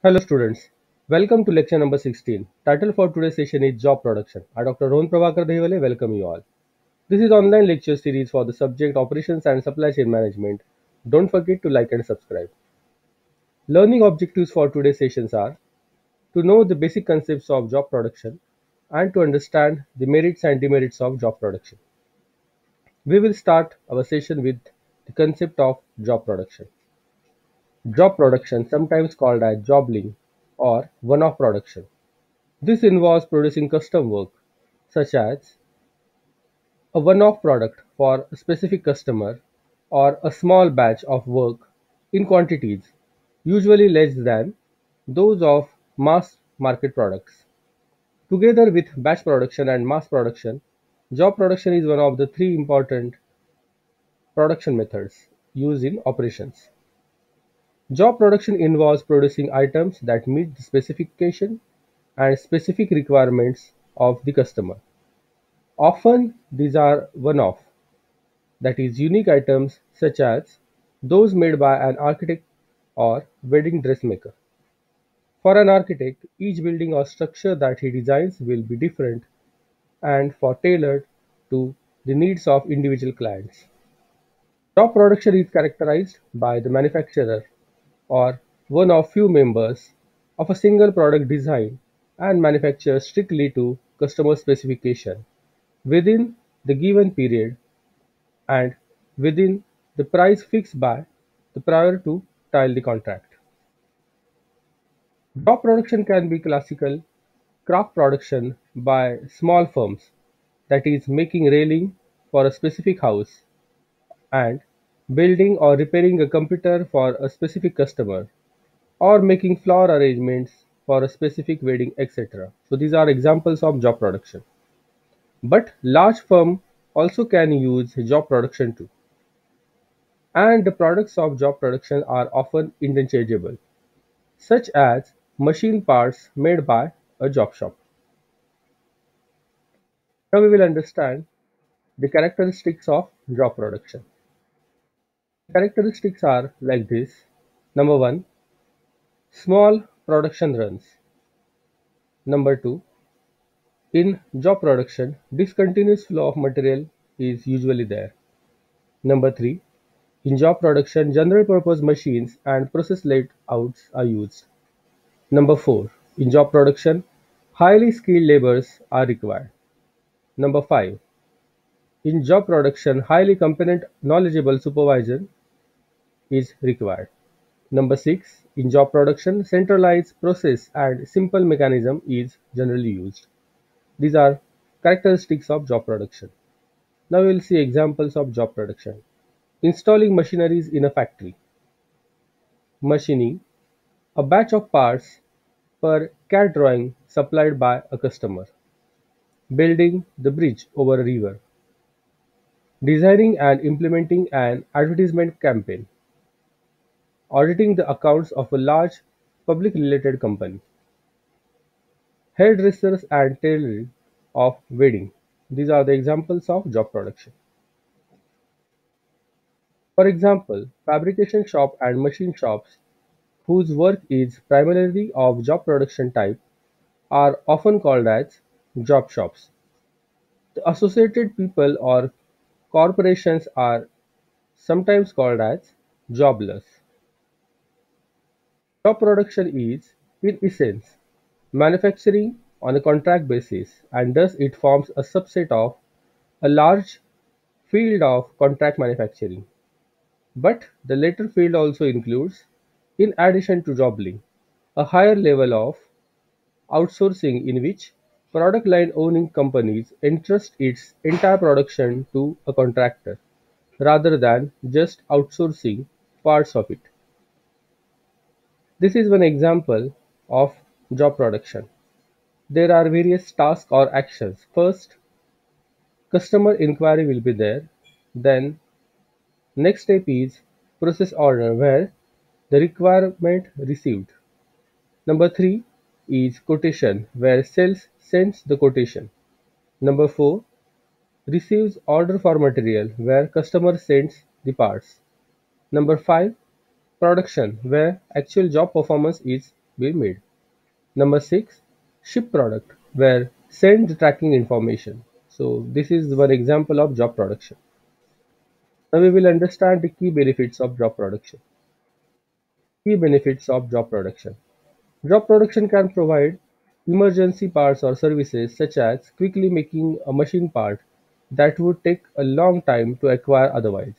Hello students, welcome to lecture number 16. Title for today's session is Job Production. I Dr. Rohan Prabhakar Dehwale welcome you all. This is online lecture series for the subject Operations and Supply Chain Management. Don't forget to like and subscribe. Learning objectives for today's sessions are to know the basic concepts of job production and to understand the merits and demerits of job production. We will start our session with the concept of job production. Job production, sometimes called as jobbling or one-off production. This involves producing custom work, such as a one-off product for a specific customer or a small batch of work in quantities usually less than those of mass market products. Together with batch production and mass production, job production is one of the three important production methods used in operations. Job production involves producing items that meet the specification and specific requirements of the customer. Often these are one-off, that is unique items such as those made by an architect or wedding dressmaker. For an architect, each building or structure that he designs will be different and for tailored to the needs of individual clients. Job production is characterized by the manufacturer or one of few members of a single product design and manufactured strictly to customer specification within the given period and within the price fixed by the prior to tile the contract. Job production can be classical craft production by small firms, that is making railing for a specific house and building or repairing a computer for a specific customer or making flower arrangements for a specific wedding, etc. So these are examples of job production. But large firm also can use job production too. And the products of job production are often interchangeable, such as machine parts made by a job shop. Now we will understand the characteristics of job production. Characteristics are like this. Number 1, small production runs. Number 2, in job production, discontinuous flow of material is usually there. Number 3, in job production, general purpose machines and process layouts are used. Number 4, in job production, highly skilled laborers are required. Number 5, in job production, highly competent knowledgeable supervisor is required. Number 6, in job production, centralized process and simple mechanism is generally used. These are characteristics of job production. Now we will see examples of job production. Installing machineries in a factory. Machining a batch of parts per CAD drawing supplied by a customer. Building the bridge over a river. Designing and implementing an advertisement campaign. Auditing the accounts of a large public related company. Hairdressers and tailoring of wedding. These are the examples of job production. For example, fabrication shop and machine shops whose work is primarily of job production type are often called as job shops. The associated people or corporations are sometimes called as jobless. Job production is, in essence, manufacturing on a contract basis and thus it forms a subset of a large field of contract manufacturing. But the latter field also includes, in addition to jobbing, a higher level of outsourcing in which product line owning companies entrust its entire production to a contractor rather than just outsourcing parts of it. This is one example of job production. There are various tasks or actions. First, customer inquiry will be there. Then, next step is process order where the requirement received. Number 3 is quotation where sales sends the quotation. Number 4 receives order for material where customer sends the parts. Number 5 production where actual job performance is be made. Number 6, ship product, where send tracking information. So this is one example of job production. Now we will understand the key benefits of job production. Key benefits of job production. Job production can provide emergency parts or services such as quickly making a machine part that would take a long time to acquire otherwise.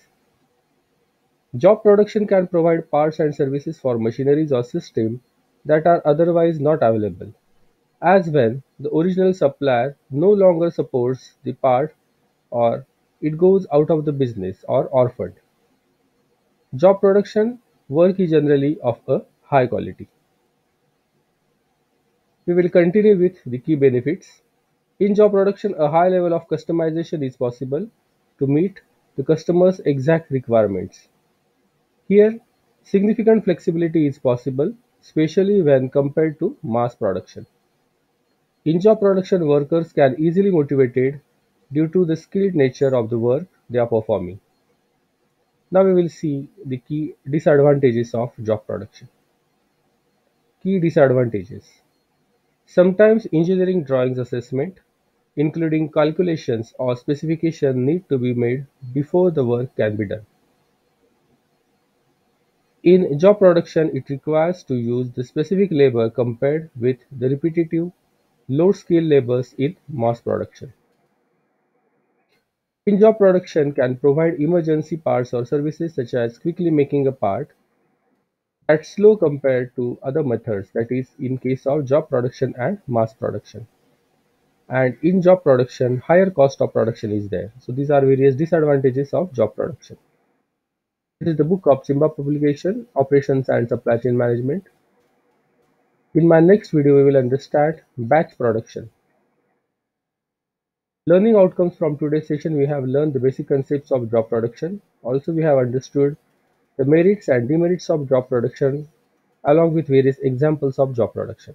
Job production can provide parts and services for machineries or systems that are otherwise not available, as when the original supplier no longer supports the part or it goes out of the business or orphaned. Job production work is generally of a high quality. We will continue with the key benefits. In job production, a high level of customization is possible to meet the customer's exact requirements. Here, significant flexibility is possible, especially when compared to mass production. In job production, workers can easily motivated due to the skilled nature of the work they are performing. Now we will see the key disadvantages of job production. Key disadvantages. Sometimes engineering drawings assessment, including calculations or specification, need to be made before the work can be done. In job production, it requires to use the specific labor compared with the repetitive, low-skill labors in mass production. In job production can provide emergency parts or services such as quickly making a part that's slow compared to other methods, that is in case of job production and mass production. And in job production, higher cost of production is there. So these are various disadvantages of job production. This is the book of Simba publication, Operations and Supply Chain Management. In my next video, we will understand batch production. Learning outcomes from today's session, we have learned the basic concepts of job production. Also, we have understood the merits and demerits of job production along with various examples of job production.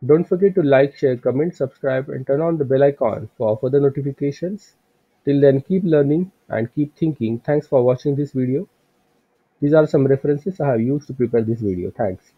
Don't forget to like, share, comment, subscribe and turn on the bell icon for further notifications. Till then, keep learning and keep thinking. Thanks for watching this video. These are some references I have used to prepare this video. Thanks.